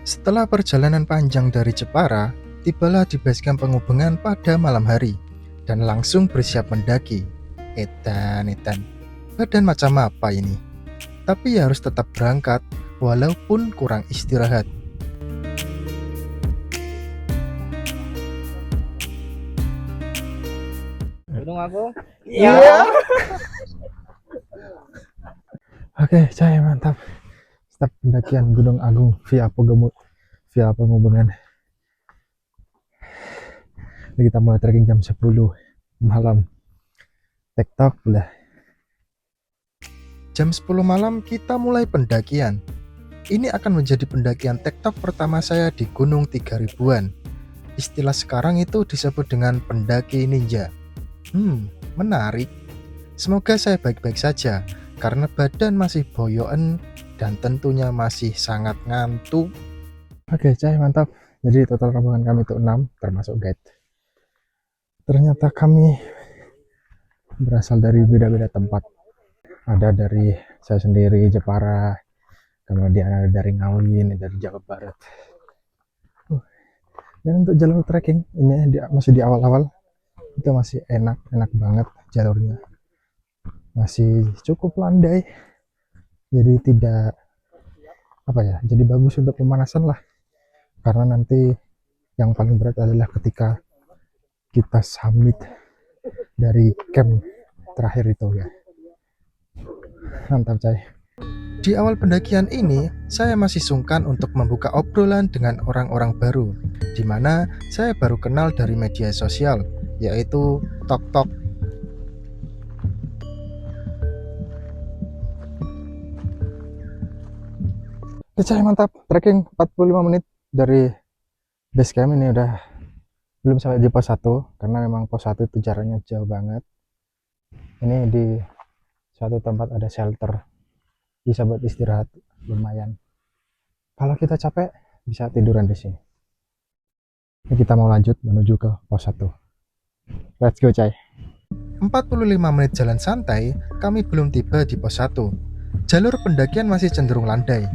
Setelah perjalanan panjang dari Jepara, tibalah di base camp penghubungan pada malam hari dan langsung bersiap mendaki. Edan, badan macam apa ini? Tapi harus tetap berangkat walaupun kurang istirahat. Gunung Agung? Iya. Oke, saya mantap. Start pendakian Gunung Agung via penghubungan. Ini kita mulai trekking jam 10 malam. TikTok udah. Jam 10 malam kita mulai pendakian. Ini akan menjadi pendakian TikTok pertama saya di Gunung 3000-an. Istilah sekarang itu disebut dengan pendaki ninja. Menarik. Semoga saya baik-baik saja, karena badan masih boyoen dan tentunya masih sangat ngantuk. Oke, Cai, mantap. Jadi total rombongan kami itu 6, termasuk guide. Ternyata kami berasal dari beda-beda tempat. Ada dari saya sendiri, Jepara, kemudian ada dari Ngawin, dari Jawa Barat. Dan untuk jalur trekking, ini masih di awal-awal, itu masih enak banget jalurnya. Masih cukup landai, jadi tidak jadi bagus untuk pemanasan lah, karena nanti yang paling berat adalah ketika kita summit dari camp terakhir itu ya. Mantap, Cai. Di awal pendakian ini saya masih sungkan untuk membuka obrolan dengan orang-orang baru, di mana saya baru kenal dari media sosial, yaitu TokTok. Cai, mantap. Trekking 45 menit dari base camp ini udah belum sampai di pos 1, karena memang pos 1 itu jaraknya jauh banget. Ini di suatu tempat ada shelter, bisa buat istirahat lumayan. Kalau kita capek bisa tiduran di sini. Ini kita mau lanjut menuju ke pos 1. Let's go, Cai. 45 menit jalan santai, kami belum tiba di pos 1. Jalur pendakian masih cenderung landai,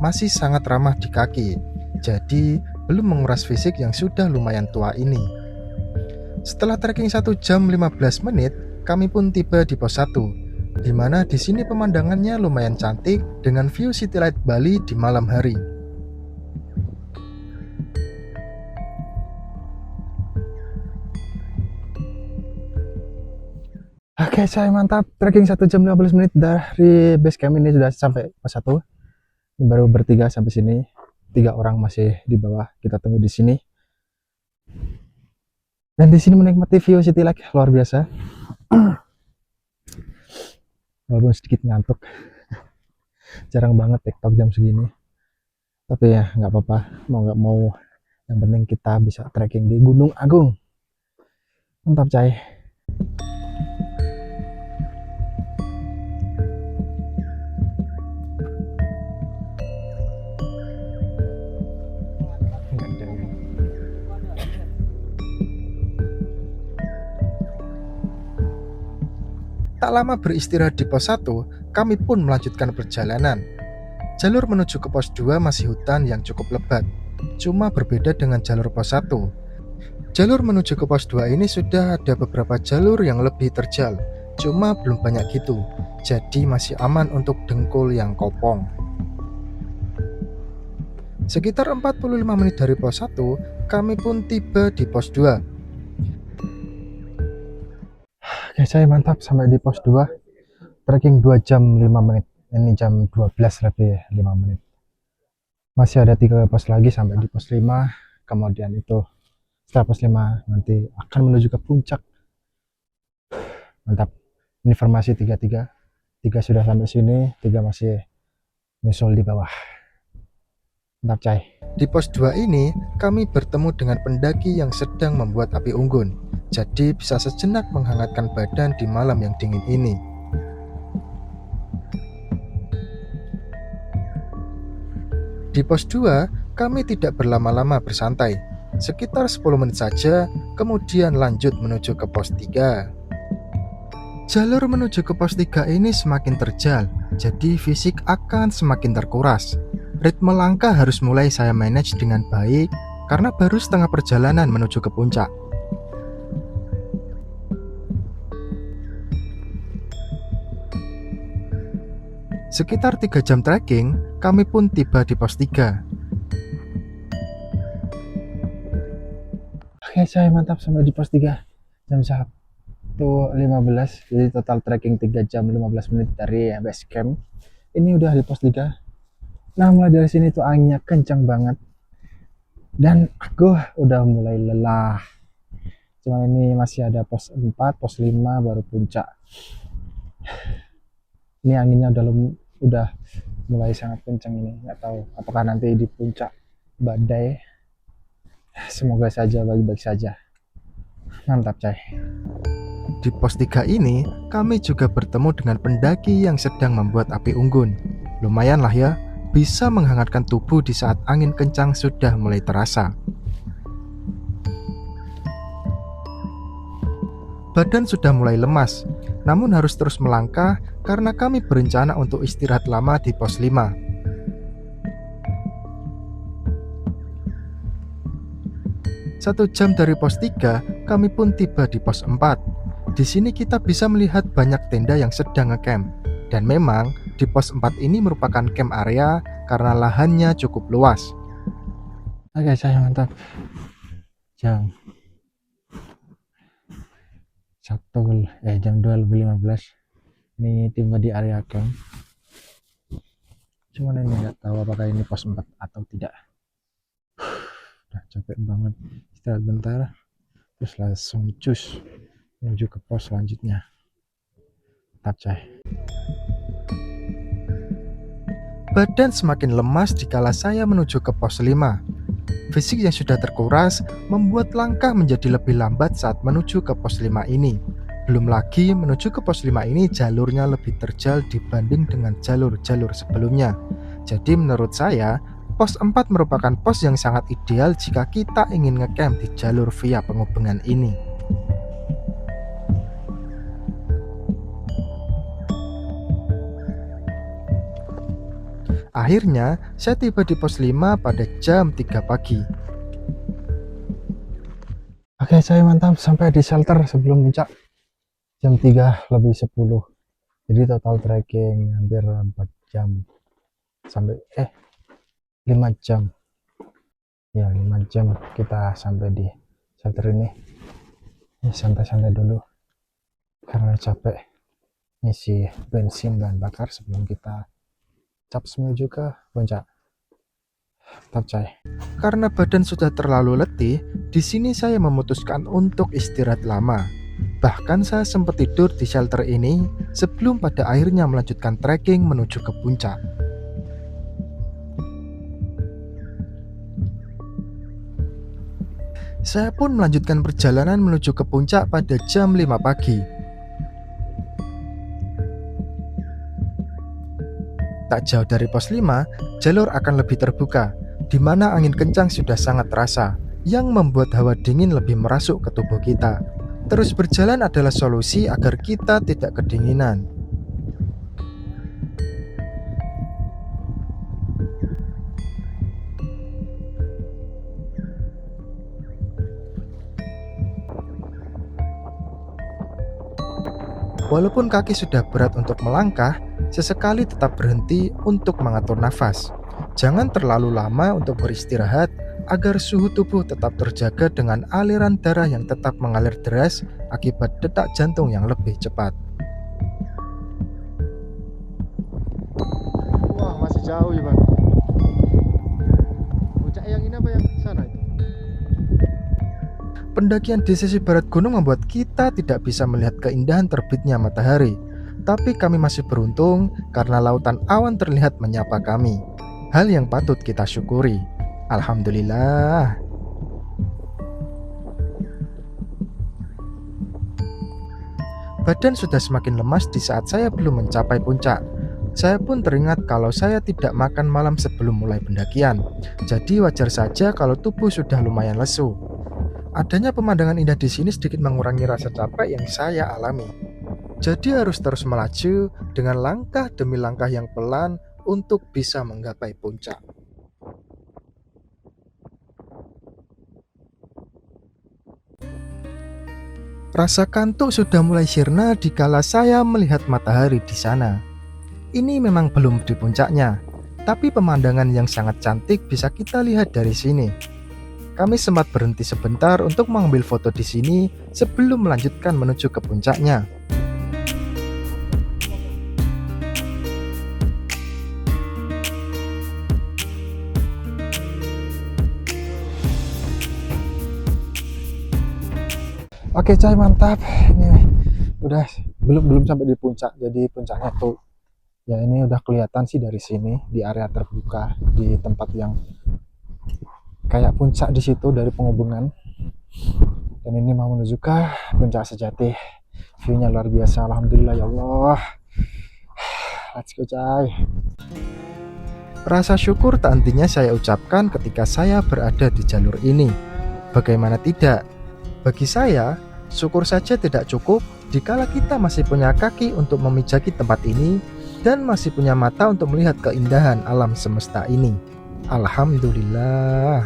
masih sangat ramah di kaki, jadi belum menguras fisik yang sudah lumayan tua ini. Setelah trekking 1 jam 15 menit, kami pun tiba di pos 1, di mana di sini pemandangannya lumayan cantik dengan view City Light Bali di malam hari. Oke, saya mantap. Trekking 1 jam 15 menit dari base camp ini sudah sampai pos 1. Baru bertiga sampai sini, 3 orang masih di bawah, kita tunggu di sini. Dan di sini menikmati view City Light luar biasa. Walaupun sedikit ngantuk, jarang banget TikTok jam segini. Tapi ya nggak apa-apa, mau nggak mau, yang penting kita bisa trekking di Gunung Agung. Mantap, Cai. Tak lama beristirahat di pos 1, kami pun melanjutkan perjalanan. Jalur menuju ke pos 2 masih hutan yang cukup lebat, cuma berbeda dengan jalur pos 1. Jalur menuju ke pos 2 ini sudah ada beberapa jalur yang lebih terjal, cuma belum banyak gitu, jadi masih aman untuk dengkul yang kopong. Sekitar 45 menit dari pos 1, kami pun tiba di pos 2. Oke, saya mantap sampai di pos 2. Trekking 2 jam 5 menit. Ini jam 12 lebih 5 menit. Masih ada 3 pos lagi sampai di pos 5. Kemudian itu setelah pos 5 nanti akan menuju ke puncak. Mantap. Informasi 3 sudah sampai sini, 3 masih nyusul di bawah. Mantap, Cai. Di pos 2 ini kami bertemu dengan pendaki yang sedang membuat api unggun, jadi bisa sejenak menghangatkan badan di malam yang dingin ini. Di pos 2 kami tidak berlama-lama bersantai, sekitar 10 menit saja, kemudian lanjut menuju ke pos 3. Jalur menuju ke pos 3 ini semakin terjal, jadi fisik akan semakin terkuras. Ritme langkah harus mulai saya manage dengan baik karena baru setengah perjalanan menuju ke puncak. Sekitar 3 jam trekking, kami pun tiba di pos 3. Oke, saya mantap sampai di pos 3 jam 1.15. Jadi total trekking 3 jam 15 menit dari base camp. Ini udah di pos 3. Nah, mulai dari sini tuh anginnya kencang banget. Dan aku udah mulai lelah. Cuma ini masih ada pos 4, pos 5 baru puncak. Ini anginnya udah mulai sangat kencang ini. Nggak tahu apakah nanti di puncak badai. Semoga saja baik-baik saja. Mantap, coy. Di pos 3 ini, kami juga bertemu dengan pendaki yang sedang membuat api unggun. Lumayan lah ya, bisa menghangatkan tubuh di saat angin kencang sudah mulai terasa. Badan sudah mulai lemas, namun harus terus melangkah karena kami berencana untuk istirahat lama di pos 5. Satu jam dari pos 3, kami pun tiba di pos 4. Di sini kita bisa melihat banyak tenda yang sedang ngecamp. Dan memang di pos 4 ini merupakan camp area karena lahannya cukup luas. Oke, saya mantap. Jam 12.15 ini tiba di area camp. Cuman ini nggak tahu apakah ini pos 4 atau tidak. Udah capek banget, istirahat bentar terus langsung cus menuju ke pos selanjutnya. Mantap, coy. Badan semakin lemas dikala saya menuju ke pos 5. Fisik yang sudah terkuras membuat langkah menjadi lebih lambat saat menuju ke pos 5 ini. Belum lagi menuju ke pos 5 ini jalurnya lebih terjal dibanding dengan jalur-jalur sebelumnya. Jadi menurut saya, pos 4 merupakan pos yang sangat ideal jika kita ingin ngecamp di jalur via penghubungan ini. Akhirnya, saya tiba di pos 5 pada jam 3 pagi. Oke, saya mantap sampai di shelter sebelum puncak. Jam 3:10. Jadi total trekking hampir 4 jam. Sampai 5 jam. Ya, 5 jam kita sampai di shelter ini. Ya, santai-santai dulu. Karena capek ngisi bensin dan bakar sebelum kita caps menuju ke puncak. Mantap, coy. Karena badan sudah terlalu letih, di sini saya memutuskan untuk istirahat lama. Bahkan saya sempat tidur di shelter ini sebelum pada akhirnya melanjutkan trekking menuju ke puncak. Saya pun melanjutkan perjalanan menuju ke puncak pada jam 5 pagi. Tak jauh dari pos 5, jalur akan lebih terbuka, di mana angin kencang sudah sangat terasa, yang membuat hawa dingin lebih merasuk ke tubuh kita. Terus berjalan adalah solusi agar kita tidak kedinginan. Walaupun kaki sudah berat untuk melangkah, sesekali tetap berhenti untuk mengatur nafas. Jangan terlalu lama untuk beristirahat agar suhu tubuh tetap terjaga dengan aliran darah yang tetap mengalir deras akibat detak jantung yang lebih cepat. Wah, masih jauh ya, Bang. Puncak yang ini apa yang sana itu? Pendakian di sisi barat gunung membuat kita tidak bisa melihat keindahan terbitnya matahari. Tapi kami masih beruntung karena lautan awan terlihat menyapa kami. Hal yang patut kita syukuri. Alhamdulillah. Badan sudah semakin lemas di saat saya belum mencapai puncak. Saya pun teringat kalau saya tidak makan malam sebelum mulai pendakian. Jadi wajar saja kalau tubuh sudah lumayan lesu. Adanya pemandangan indah di sini sedikit mengurangi rasa capek yang saya alami. Jadi harus terus melaju dengan langkah demi langkah yang pelan untuk bisa menggapai puncak. Rasa kantuk sudah mulai sirna dikala saya melihat matahari di sana. Ini memang belum di puncaknya, tapi pemandangan yang sangat cantik bisa kita lihat dari sini. Kami sempat berhenti sebentar untuk mengambil foto di sini sebelum melanjutkan menuju ke puncaknya. Oke coy, mantap. Ini udah belum sampai di puncak. Jadi puncaknya tuh ya ini udah kelihatan sih dari sini di area terbuka di tempat yang kayak puncak di situ dari penghubungan. Dan ini mau menuju ke puncak sejati. View-nya luar biasa, alhamdulillah ya Allah. Let's go coy. Rasa syukur tak hentinya saya ucapkan ketika saya berada di jalur ini. Bagaimana tidak? Bagi saya, syukur saja tidak cukup dikala kita masih punya kaki untuk memijaki tempat ini dan masih punya mata untuk melihat keindahan alam semesta ini. Alhamdulillah.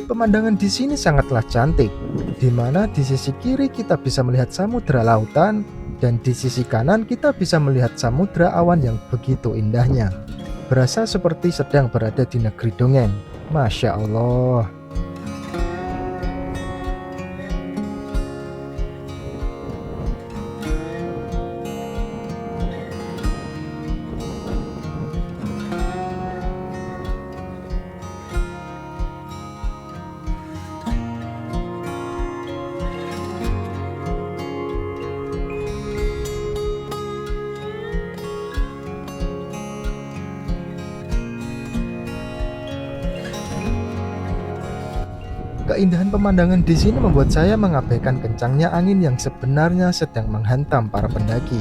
Pemandangan di sini sangatlah cantik, di mana di sisi kiri kita bisa melihat samudra lautan, dan di sisi kanan kita bisa melihat samudra awan yang begitu indahnya. Berasa seperti sedang berada di negeri dongeng. Masya Allah. Keindahan pemandangan di sini membuat saya mengabaikan kencangnya angin yang sebenarnya sedang menghantam para pendaki.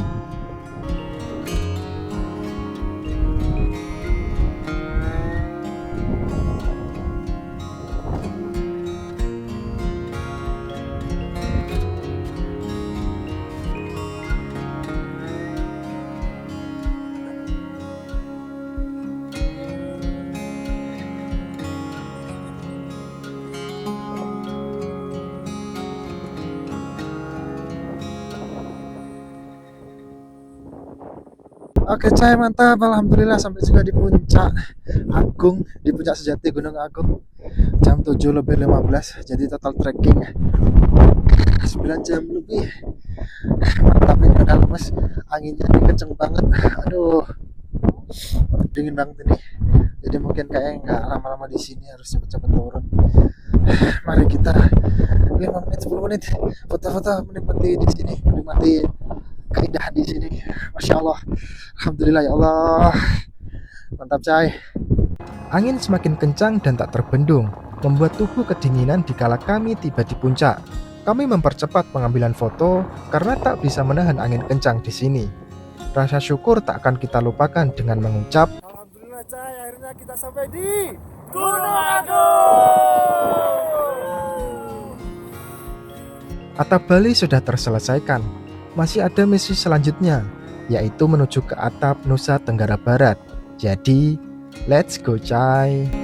Oke coy, mantap, alhamdulillah sampai juga di puncak Agung, di puncak sejati Gunung Agung. Jam 7:15, jadi total trekking 9 jam lebih. Mantap, ini udah lemes, anginnya ini kenceng banget. Aduh, dingin banget ini. Jadi mungkin kayak nggak lama-lama di sini, harus cepet-cepet turun. Mari kita 5 menit 10 menit foto-foto, menikmati di sini, menikmati keindahan di sini. Masya Allah, alhamdulillah ya Allah, mantap cai. Angin semakin kencang dan tak terbendung, membuat tubuh kedinginan dikala kami tiba di puncak. Kami mempercepat pengambilan foto karena tak bisa menahan angin kencang di sini. Rasa syukur tak akan kita lupakan dengan mengucap, alhamdulillah cai, akhirnya kita sampai di Gunung Agung. atap Bali sudah terselesaikan. Masih ada misi selanjutnya, yaitu menuju ke atap Nusa Tenggara Barat. Jadi, let's go, cai!